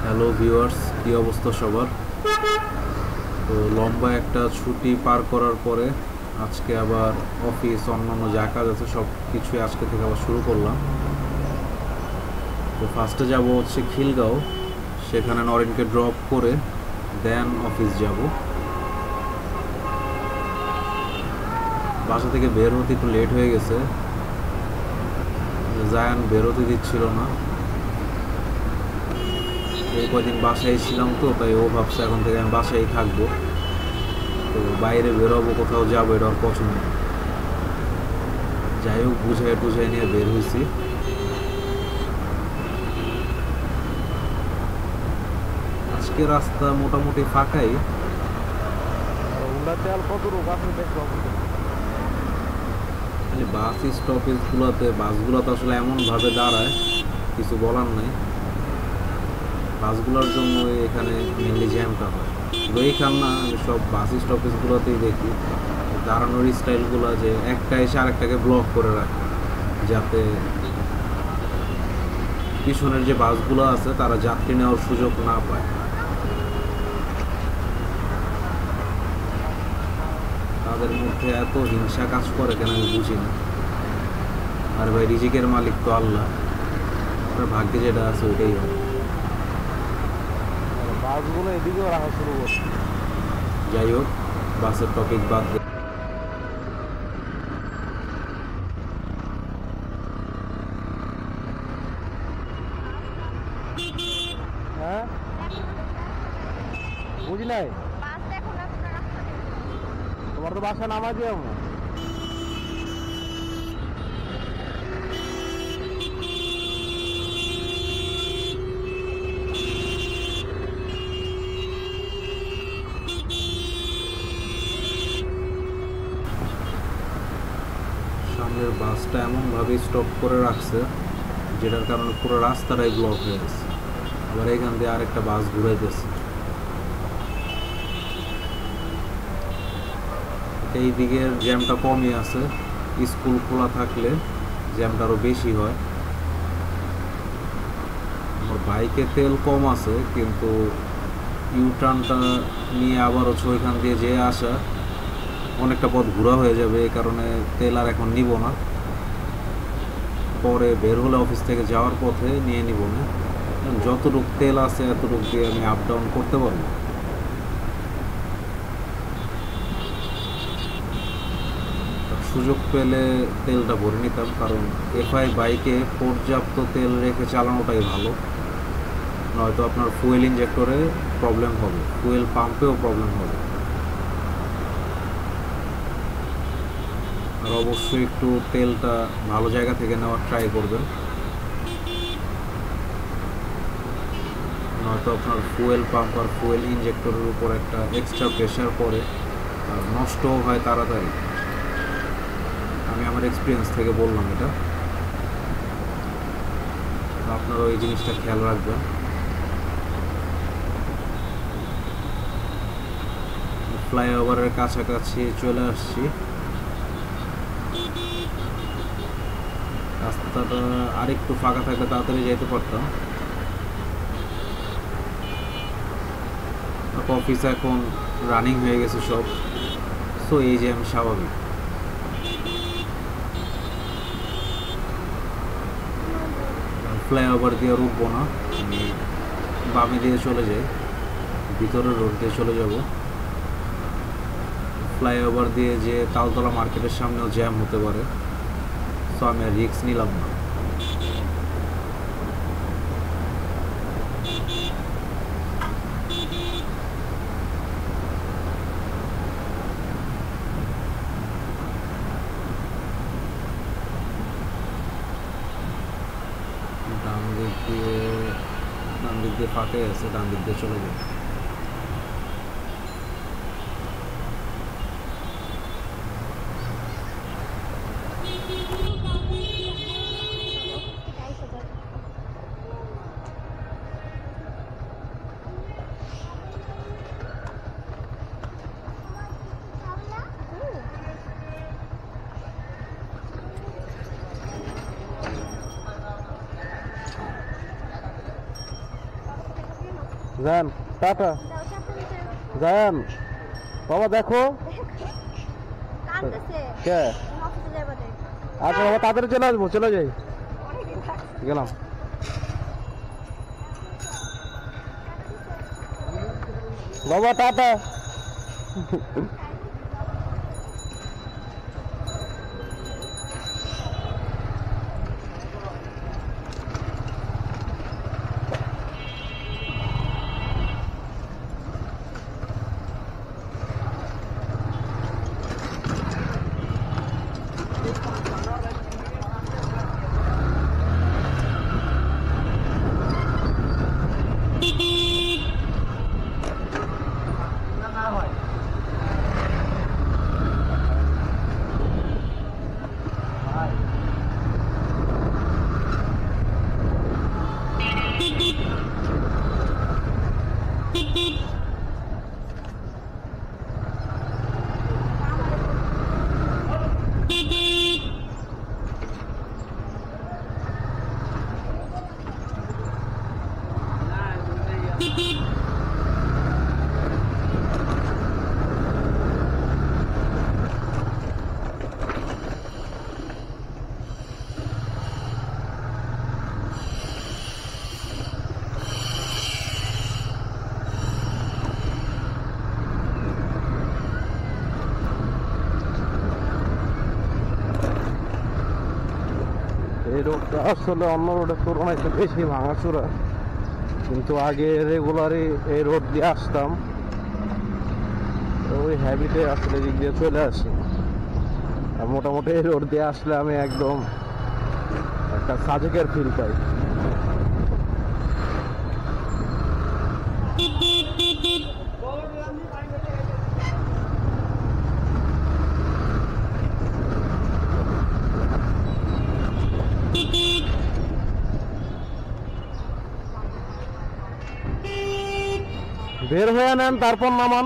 Hello viewers, কি অবস্থা সবার? তো লম্বা একটা ছুটি পার করার পরে আজকে আবার অফিস অন্যান্য যা কাজ আছে সব কিছুই আজকে থেকে আবার শুরু করলাম। তো ফার্স্টে যাব হচ্ছে খিলগাঁও, সেখানে নরেনকে ড্রপ করে দেন অফিস যাব। বাসা থেকে বের হতে একটু লেট হয়ে গেছে, জায়ান বের হতে দিচ্ছিল না। এই কদিন বাসায় ছিলাম তো, তাই ও ভাবছে এখন থেকে আমি বাসায় থাকবো। তো বাইরে বেরোবো, কোথাও যাবো, এটা ওর পছন্দ। যাই হোক, বুঝাই নিয়ে বের হয়েছি। আজকে রাস্তা মোটামুটি ফাঁকাই। খালি বাস স্টপেজগুলোতে বাসগুলো তো আসলে এমনভাবে দাঁড়ায়, কিছু বলার নাই। বাসগুলোর জন্য এখানে মেনলি জ্যামটা হয়। তো এইখান না, আমি সব বাস স্টপেজগুলোতেই দেখি দাঁড়ানোর স্টাইলগুলো যে একটা এসে আরেকটাকে ব্লক করে রাখে, যাতে পিছনের যে বাসগুলো আছে তারা যাত্রী নেওয়ার সুযোগ না পায়। তাদের মধ্যে এত হিংসা কাজ করে কেন আমি বুঝি না। আর ভাই, রিজিকের মালিক তো আল্লাহ, আপনার ভাগ্যে যেটা আছে ওইটাই হবে। বাসগুলো এদিকেও রাখা শুরু করছে। যাই হোক, বাসের টপিক বাদ দিয়ে হ্যাঁ, বুঝি নাই, তোমার তো বাসা নামা দিয়ে সামনের বাসটা এমনভাবে স্টপ করে রাখছে যেটার কারণে পুরো রাস্তাটাই ব্লক হয়ে গেছে। আবার এখান দিয়ে আরেকটা বাস ঘুরাইতেছে। এই দিকের জ্যামটা কমই আছে, স্কুল খোলা থাকলে জ্যামটা আরও বেশি হয়। আমার বাইকে তেল কম আছে, কিন্তু ইউটার্নটা নিয়ে আবার হচ্ছে ওইখান দিয়ে যেয়ে আসা অনেকটা পথ ঘোরা হয়ে যাবে, এই কারণে তেল আর এখন নিব না। পরে বের হলে অফিস থেকে যাওয়ার পথে নিয়ে নিব না। যতটুকু তেল আছে এতটুকু দিয়ে আমি আপ ডাউন করতে পারবো। সুযোগ পেলে তেলটা ভরে নিতাম, কারণ এফআই বাইকে পর্যাপ্ত তেল রেখে চালানোটাই ভালো। নয়তো আপনার ফুয়েল ইঞ্জেক্টরে প্রবলেম হবে, ফুয়েল পাম্পেও প্রবলেম হবে। আর অবশ্যই একটু তেলটা ভালো জায়গা থেকে নেওয়ার ট্রাই করবেন, নয়তো আপনার ফুয়েল পাম্প আর ফুয়েল ইঞ্জেক্টরের উপর একটা এক্সট্রা প্রেশার পড়ে আর নষ্টও হয় তাড়াতাড়ি। আমি আমার এক্সপিরিয়েন্স থেকে বললাম এটা, আপনারাও এই জিনিসটা খেয়াল রাখবেন। ফ্লাইওভারের কাছাকাছি চলে আসছি। রাস্তাটা আরেকটু ফাঁকা থাকলে তাড়াতাড়ি যেতে পারতাম। অফিস এখন রানিং হয়ে গেছে সব, সো এই যে আমি স্বাভাবিক। ফ্লাইওভার দিয়ে উঠবো না, আমি বামে দিয়ে চলে যাই, ভিতরের রোড দিয়ে চলে যাব। ফ্লাইওভার দিয়ে যে তালতলা মার্কেটের সামনেও জ্যাম হতে পারে, সো আমি আর রিস্ক নিলাম না। ডান দিক দিয়ে ফাঁকে আছে, ডান দিক দিয়ে চলে যাবে। যান টাটা যান বাবা দেখো কে আচ্ছা বাবা তাড়াতাড়ি চলে আসবো চলে যাই গেলাম বাবা টাটা এই রোডটা আসলে অন্য রোডের তুলনায় একটু বেশি ভাঙাচোরা কিন্তু আগে রেগুলারই এই রোড দিয়ে আসতাম ওই হ্যাবিটে আসলে দিক দিয়ে চলে আসি আর মোটামুটি এই রোড দিয়ে আসলে আমি একদম একটা সাজেকের ফিল পাই বের হয়ে নেন তারপর নামান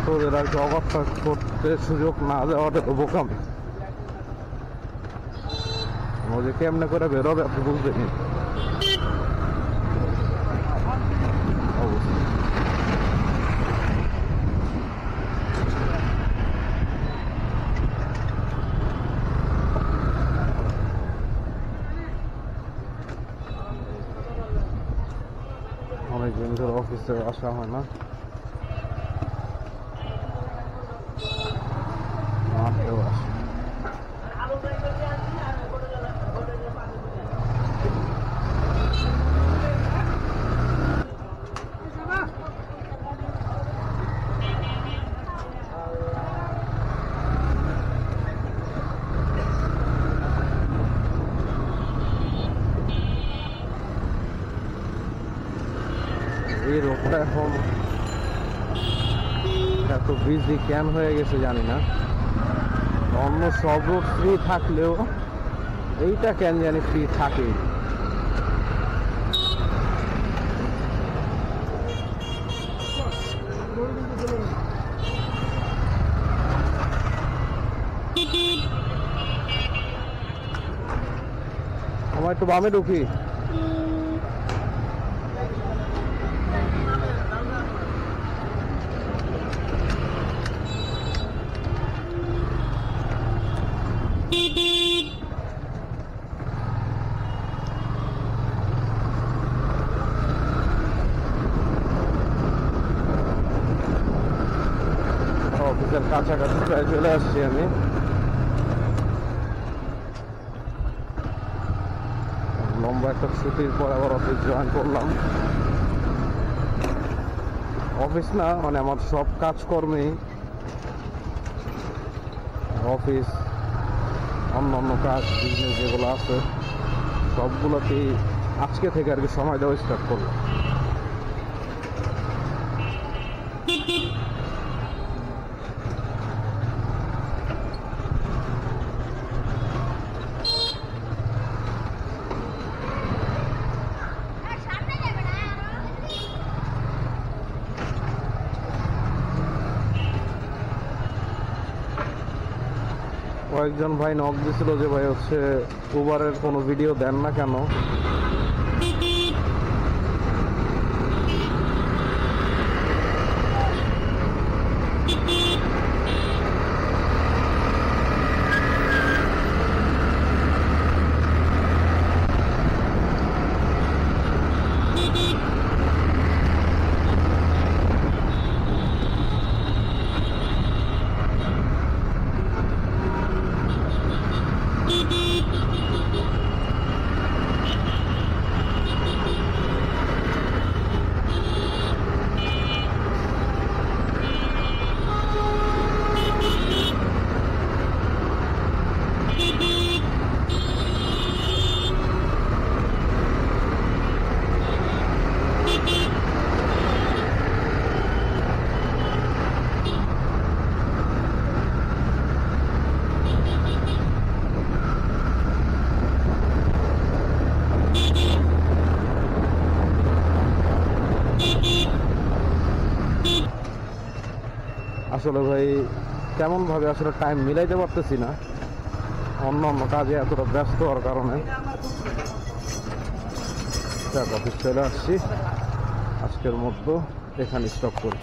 অটোদের আর কি অবস্থা করতে সুযোগ না দেওয়াটা তো বোকামি ও যে কেমনে করে বেরোবে আপনি বুঝবেন অনেকদিন ধরে অফিসে আসা হয় না এই রোডটা এখন এত বিজি কেন হয়ে গেছে জানি না অন্য সব রোড ফ্রি থাকলেও এইটা কেন জানি ফ্রি থাকে আমার একটু বামে ঢুকি অফিসের কাছাকাছি প্রায় চলে আসছি আমি লম্বা একটা ছুটির পর আবার অফিস জয়েন করলাম অফিস না মানে আমার সব কাজকর্মে অফিস অন্য কাজ বিজনেস যেগুলো আছে সবগুলোতেই আজকে থেকে আর কি সময় দেওয়া স্টার্ট করলাম কয়েকজন ভাই নক দিছিল যে ভাই হচ্ছে উবারের কোনো ভিডিও দেন না কেন। আসলে ভাই তেমনভাবে আসলে টাইম মিলাইতে পারতেছি না, অন্য অন্য কাজে এতটা ব্যস্ত হওয়ার কারণে। অফিস চলে আসছি, আজকের মতো এখানে স্টপ করি।